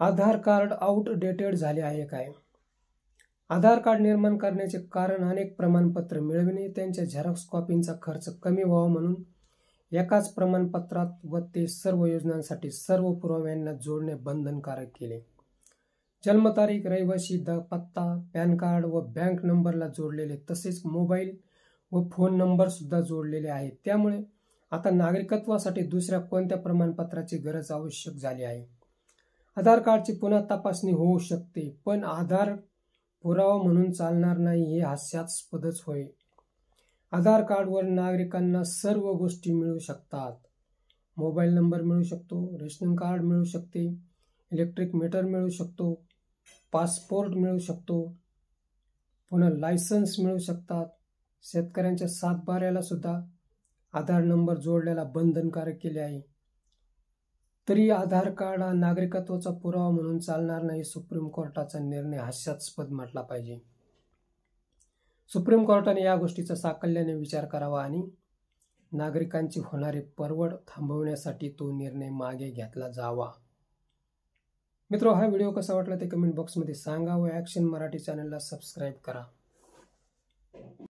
आधार card outdated झाले आहे काय? आधार कार्ड निर्माण करण्याचे कारण अनेक प्रमाणपत्र मिळविणे, त्यांच्या झेरॉक्स कॉपींचा खर्च कमी व्हावा म्हणून एकाच प्रमाणपत्रात व ते सर्व योजनांसाठी सर्व पुराव्यांना जोडणे बंधनकारक केले. जन्मतारीख, रहिवासी पत्ता, पॅन कार्ड व बँक नंबरला जोडलेले तसेच मोबाईल व फोन नंबर सुद्धा जोडलेले आहेत. त्यामुळे आता नागरिकत्वासाठी दुसऱ्या कोणत्या प्रमाणपत्राची गरज आवश्यक झाली आहे. आधार कार्डची पुन्हा तपासणी होऊ शकते, पण आधार पुरावा म्हणून चालणार नाही हे हास्यास्पदच होय. आधार कार्डवर नागरिकांना सर्व गोष्टी मिळू शकतात. मोबाईल नंबर मिळू शकतो, रेशनिंग कार्ड मिळू शकते, इलेक्ट्रिक मीटर मिळू शकतो, पासपोर्ट मिळू शकतो, पुन्हा लायसन्स मिळू शकतात. शेतकऱ्यांच्या सातबाऱ्याला सुद्धा आधार नंबर जोडलेला बंधनकारक केले आहे. तरी आधार कार्ड हा नागरिकत्वाचा पुरावा म्हणून चालणार नाही. सुप्रीम कोर्टाचा निर्णय हास्यास्पद म्हटला पाहिजे. सुप्रीम कोर्टाने या गोष्टीचा साकल्याने विचार करावा आणि नागरिकांची होणारी परवड थांबवण्यासाठी तो निर्णय मागे घेतला जावा. मित्रो, हा व्हिडिओ कसा वाटला ते कमेंट बॉक्समध्ये सांगा व ॲक्शन मराठी चॅनलला सबस्क्राईब करा.